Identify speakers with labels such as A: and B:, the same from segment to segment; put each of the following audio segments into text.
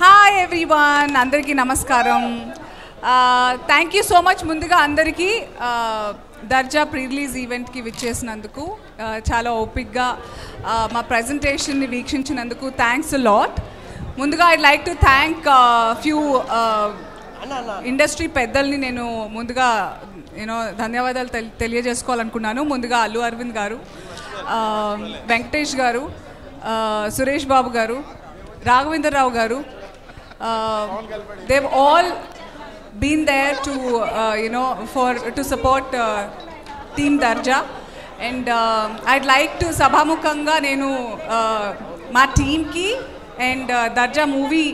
A: Hi everyone, అందరికీ నమస్కారం. Thank you so much ముందుగా అందరికీ దర్జా ప్రీ రిలీజ్ ఈవెంట్కి విచ్చేసినందుకు, చాలా ఓపిక్గా మా ప్రజెంటేషన్ని వీక్షించినందుకు థ్యాంక్స్ అ లాట్. ముందుగా I'd like to thank few industry పెద్దల్ని నేను ముందుగా ధన్యవాదాలు తెలియజేసుకోవాలనుకున్నాను. ముందుగా అల్లు అరవింద్ గారు, వెంకటేష్ గారు, సురేష్ బాబు గారు, రాఘవేంద్రరావు గారు. they've all been there to to support team Darja, and I'd like to sabhamukanga nenu ma team ki and Darja movie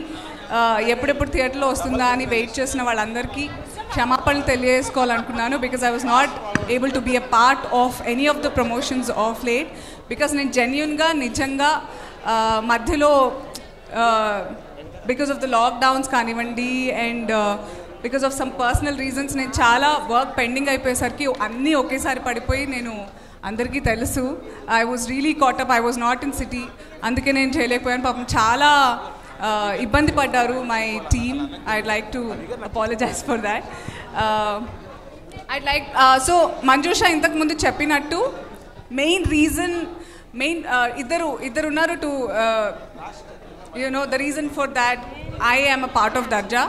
A: ఎప్పుడెప్పుడు థియేటర్లో వస్తుందా అని వెయిట్ చేసిన వాళ్ళందరికీ క్షమాపణలు తెలియజేసుకోవాలనుకున్నాను. Because I was not able to be a part of any of the promotions of late. Because నేను జెన్యున్గా నిజంగా మధ్యలో బికాస్ ఆఫ్ ద లాక్డౌన్స్ కానివ్వండి and because of some personal reasons నేను చాలా వర్క్ పెండింగ్ అయిపోయేసరికి అన్నీ ఒకేసారి పడిపోయి, నేను అందరికీ తెలుసు I was really caught up, I was not in city, అందుకే నేను చేయలేకపోయాను. పాపం చాలా ఇబ్బంది పడ్డారు మై టీమ్. I'd like to apologise for that. I'd like so Manjusha ఇంతకుముందు చెప్పినట్టు మెయిన్ రీజన్ ఇద్దరు ఉన్నారు to the reason for that I am a part of Darja.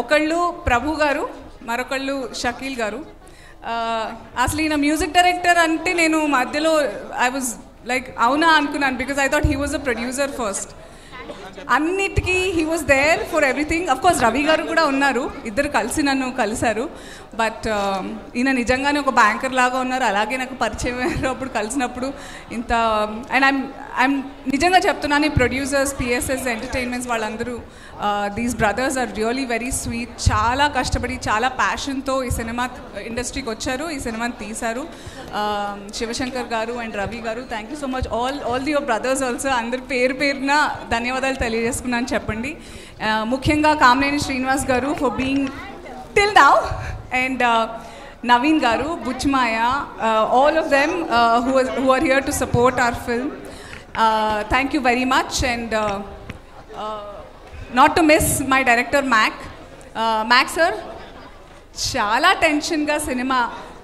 A: ఒకళ్ళు ప్రభు గారు, మరొకళ్ళు షకీల్ గారు. అసలు ఈయన మ్యూజిక్ డైరెక్టర్ అంటే నేను మధ్యలో ఐ వాజ్ లైక్ అవునా అనుకున్నాను, because I thought he was a producer first. అన్నిటికీ he was there for everything. Of course Ravi garu కూడా ఉన్నారు, ఇద్దరు కలిసి నన్ను కలిశారు. బట్ ఈయన నిజంగానే ఒక బ్యాంకర్ లాగా ఉన్నారు, అలాగే నాకు పరిచయం అయ్యారు అప్పుడు కలిసినప్పుడు. ఇంత అండ్ ఐఎమ్ నిజంగా చెప్తున్నాను, ఈ ప్రొడ్యూసర్స్, పిఎస్ఎస్ ఎంటర్టైన్మెంట్స్ వాళ్ళందరూ these brothers are really very sweet. చాలా కష్టపడి చాలా ప్యాషన్తో ఈ సినిమా ఇండస్ట్రీకి వచ్చారు, ఈ సినిమాని తీశారు. శివశంకర్ గారు అండ్ రవి గారు, thank you so much. All your brothers also, అందరి పేరున ధన్యవాదాలు తెలియజేసుకున్నాను చెప్పండి. ముఖ్యంగా కామినేని శ్రీనివాస్ గారు for being till now, and Naveen garu, Bujmaya, all of them who are here to support our film. Thank you very much. And not to miss my director Mac sir, చాలా టెన్షన్గా cinema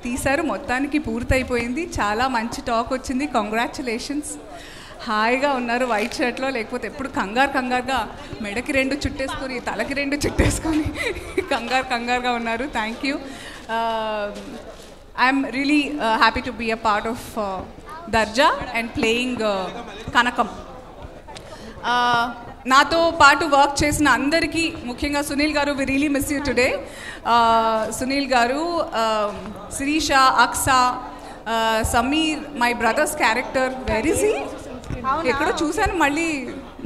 A: తీశారు, మొత్తానికి పూర్తయిపోయింది. చాలా మంచి talk వచ్చింది, congratulations. హాయిగా ఉన్నారు వైట్ షర్ట్లో, లేకపోతే ఎప్పుడు కంగారుగా మెడకి 2 చుట్టేసుకొని తలకి 2 చుట్టేసుకొని కంగారుగా ఉన్నారు. Thank you. I'm really happy to be a part of Darja and playing Kanakam. నాతో పాటు వర్క్ చేసిన అందరికీ, ముఖ్యంగా Sunil garu, we really miss you today. Sunil garu, Shirisha, Aksa, Sameer, my brothers character, where is he? ఎక్కడో చూశాను, మళ్ళీ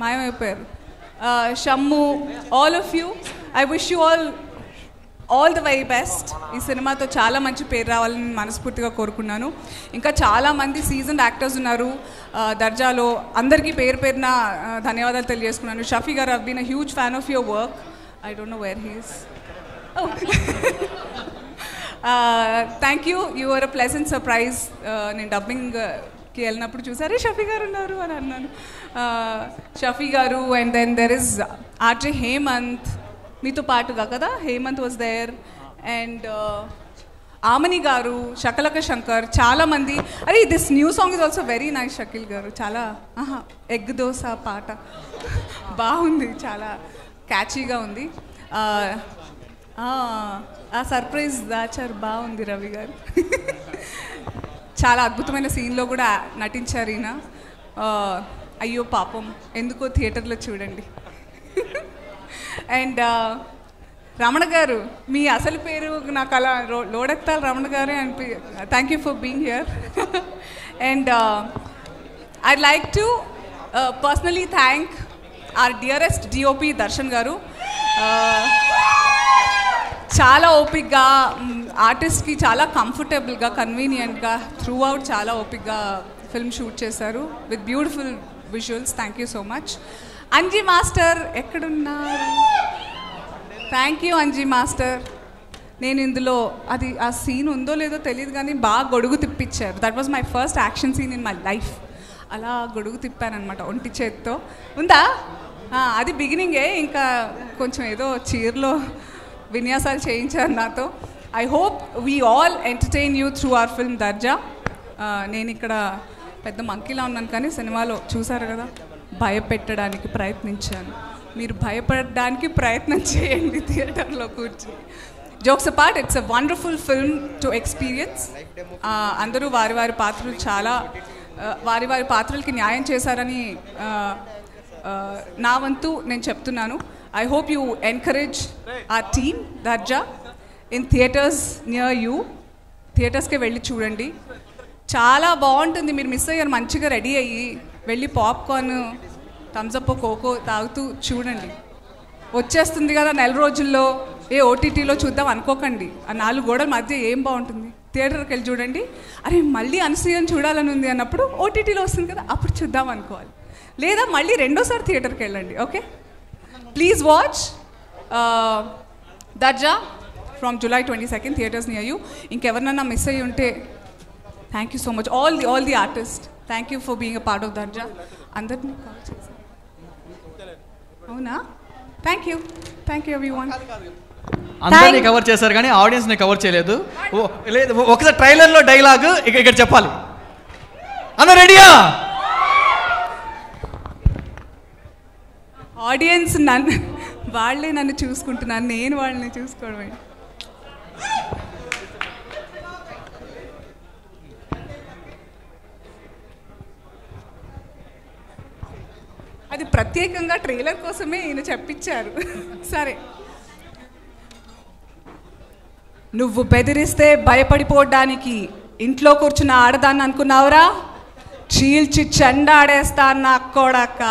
A: మాయమైపోయారు. Shammu, all of you, I wish you all the very best. ఈ సినిమాతో చాలా మంచి పేరు రావాలని మనస్ఫూర్తిగా కోరుకున్నాను. ఇంకా చాలామంది సీజన్ యాక్టర్స్ ఉన్నారు దర్జాలో, అందరికీ పేరున ధన్యవాదాలు తెలియజేసుకున్నాను. Shafi garu, I've been a huge fan of your work. I don't know where he is. Thank you, you are a pleasant surprise. నేను డబ్బింగ్కి వెళ్ళినప్పుడు చూసారే షఫీ గారు ఉన్నారు అని అన్నాను. Shafi garu, and then there is RJ Hemanth, మీతో పాటుగా కదా, Hemanth was there. And Amani garu, Shakalaka Shankar, చాలామంది. అరే this new song is also very nice. Shakeel garu చాలా ఎగ్ దోశ పాట బాగుంది, చాలా క్యాచీగా ఉంది. ఆ సర్ప్రైజ్ దాచారు, బాగుంది. రవి గారు చాలా అద్భుతమైన సీన్లో కూడా నటించారు ఈయన. అయ్యో పాపం, ఎందుకో థియేటర్లో చూడండి. అండ్ రమణ గారు, మీ అసలు పేరు నాకు అలా లోడెత్తాలి రమణ గారే అనిపి. Thank you for being here. And I'd like to personally thank our dearest DOP Darshan గారు. చాలా ఓపిక్గా, ఆర్టిస్ట్కి చాలా కంఫర్టబుల్గా, కన్వీనియంట్గా త్రూ అవుట్ చాలా ఓపిక్గా ఫిల్మ్ షూట్ చేశారు with beautiful visuals. Thank you so much. Anji master ఎక్కడున్నారు? Thank you Anji master. నేను ఇందులో ఆ సీన్ ఉందో లేదో తెలియదు కానీ బాగా గొడుగు తిప్పించారు. That was my first action scene in my life. అలా గొడుగు తిప్పానమాట ఒంటి చేత్తో. ఉందా? అది బిగినింగే, ఇంకా కొంచెం ఏదో చీరలో విన్యాసాలు చేయించారు నాతో. I hope we all entertain you through our film Darja. నేను ఇక్కడ పెద్ద మంకీలా ఉన్నాను, కానీ సినిమాలో చూసారు కదా, భయపెట్టడానికి ప్రయత్నించాను. మీరు భయపడడానికి ప్రయత్నం చేయండి థియేటర్లో కూర్చుని. Jokes apart, it's a wonderful film to experience. అందరూ వారి వారి పాత్రలు చాలా వారి వారి పాత్రలకి న్యాయం చేశారని నా వంతు నేను చెప్తున్నాను. I hope you encourage our team Darja in theatres near you. థియేటర్స్కే వెళ్ళి చూడండి, చాలా బాగుంటుంది. మీరు మిస్ అయ్యారు, మంచిగా రెడీ అయ్యి వెళ్ళి పాప్కార్న్, థమ్స్అప్, కోకో తాగుతూ చూడండి. వచ్చేస్తుంది కదా నెల రోజుల్లో, ఓటీటీలో చూద్దాం అనుకోకండి. ఆ 4 గోడల మధ్య ఏం బాగుంటుంది, థియేటర్కి వెళ్ళి చూడండి. అరే మళ్ళీ అనసూయని చూడాలని ఉంది అన్నప్పుడు ఓటీటీలో వస్తుంది కదా, అప్పుడు చూద్దాం అనుకోవాలి. లేదా మళ్ళీ రెండోసారి థియేటర్కి వెళ్ళండి. Okay, please watch Darja from July 22nd, theatres near you. ఇంకెవరినన్నా మిస్ అయ్యి ఉంటే thank you so much, all the artist. Thank you for being a part of Darja. అందరినీ కాల్ చేశాను, అవునా? Thank you everyone.
B: అందరినీ కవర్ చేశారు కానీ ఆడియన్స్ని కవర్ చేయలేదు. లేదు, ఒకసారి ట్రైలర్లో డైలాగ్ ఇక్కడ చెప్పాలి. అందరూ రెడీయా?
A: ఆడియన్స్ వాళ్ళే నన్ను చూసుకుంటున్నాను, నేను వాళ్ళని చూసుకోవడమే. అది ప్రత్యేకంగా ట్రైలర్ కోసమే ఈయన చెప్పించారు. సరే, నువ్వు బెదిరిస్తే భయపడిపోవడానికి ఇంట్లో కూర్చున్న ఆడదాన్ని అనుకున్నావురా? చీల్చి చెండాడేస్తా నా కొడక.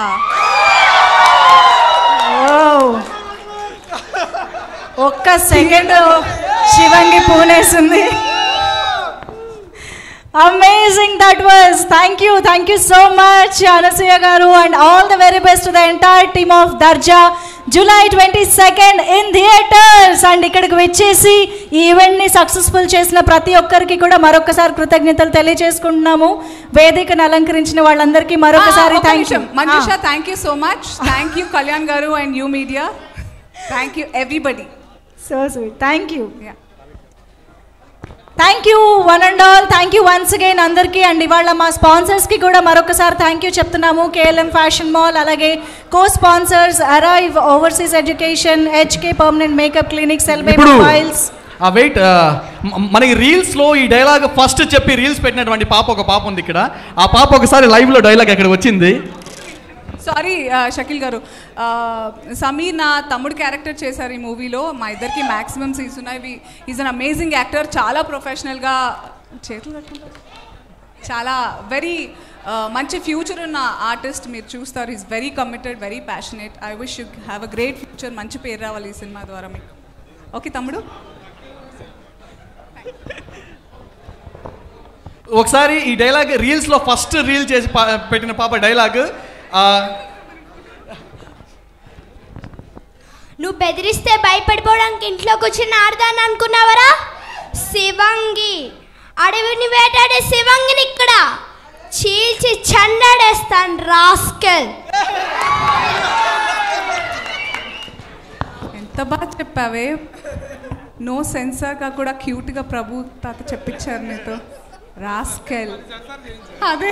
C: ఒక్క second శివంగి పూనేసింది. Amazing that was. Thank you so much Anasuya garu, and all the very best to the entire team of Darja. July 22nd in theaters. And ikkadiki vechesi ee event ni successful chesina prati okkariki kuda marokasari kృతజ్ఞతలు తెలియజేసుకుంటున్నాము. వేదికను అలంకరించిన వాళ్ళందరికీ మరొకసారి thank you.
A: Manjusha, thank you so much. Thank you Kalyan garu and you media. Thank you everybody.
C: So sweet. Thank you. Yeah. Thank you one and all. Thank you once again అందరికీ. And ఇవాళ మా స్పాన్సర్స్కి కూడా మరొకసారి thank you చెప్తున్నాము. KLM fashion mall, అలాగే co sponsors arrive overseas education, HK permanent makeup clinic, Cellbay mobiles.
B: Wait, మనకి రీల్స్లో ఈ డైలాగ్ ఫస్ట్ చెప్పి రీల్స్ పెట్టినటువంటి ఒక పాప ఉంది ఇక్కడ. ఆ పాప ఒకసారి లైవ్లో డైలాగ్ ఎక్కడ వచ్చింది.
A: సారీ షకీల్ గారు, సమీర్ నా తమ్ముడు క్యారెక్టర్ చేశారు ఈ మూవీలో. మా ఇద్దరికి మ్యాక్సిమం సీన్స్ ఉన్నాయి. ఈజ్ అన్ అమేజింగ్ యాక్టర్, చాలా ప్రొఫెషనల్గా చేతులు కట్టుకుంటారు, చాలా వెరీ మంచి ఫ్యూచర్ ఉన్న ఆర్టిస్ట్. మీరు చూస్తారు, is very committed, very passionate. I wish you have a great future. మంచి పేరు రావాలి ఈ సినిమా ద్వారా మీకు. ఓకే తమ్ముడు,
B: ఒకసారి ఈ డైలాగ్ రీల్స్లో ఫస్ట్ రీల్ చేసి పెట్టిన పాప డైలాగ్.
D: నువ్వు బెదిరిస్తే భయపడిపోవడానికి ఇంట్లో కూర్చుని ఆడదాన్ని అనుకున్నావరా? శివంగి, అడవిని వేటాడే శివంగిని ఇక్కడ చీల్చి చండాడేస్తాను రాస్కెల్.
A: ఎంత బాగా చెప్పావే. నో సెన్సార్గా కూడా క్యూట్గా ప్రభు తాత చెప్పించారు నీతో. రాస్కెల్, అదే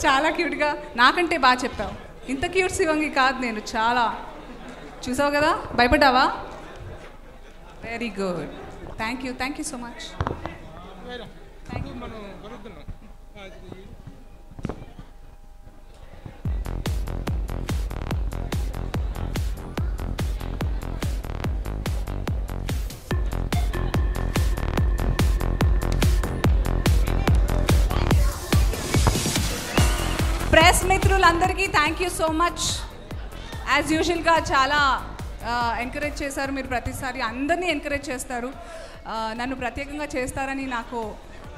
A: చాలా క్యూట్గా, నాకంటే బాగా చెప్పావు. ఇంత క్యూట్ శివంగి కాదు నేను. చాలా చూసావు కదా, భయపడ్డావా? Very good. Thank you so much. Press మిత్రులందరికీ thank you so much. As యూజువల్గా చాలా ఎంకరేజ్ చేశారు మీరు. ప్రతిసారి అందరినీ ఎంకరేజ్ చేస్తారు. నన్ను ప్రత్యేకంగా చేస్తారని నాకు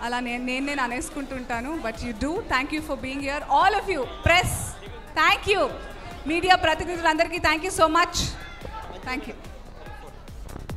A: అలా నేను అనేసుకుంటుంటాను. But you do. Thank you for being here all of you. Press thank you. Media ప్రతినిధులందరికీ thank you so much. Thank you.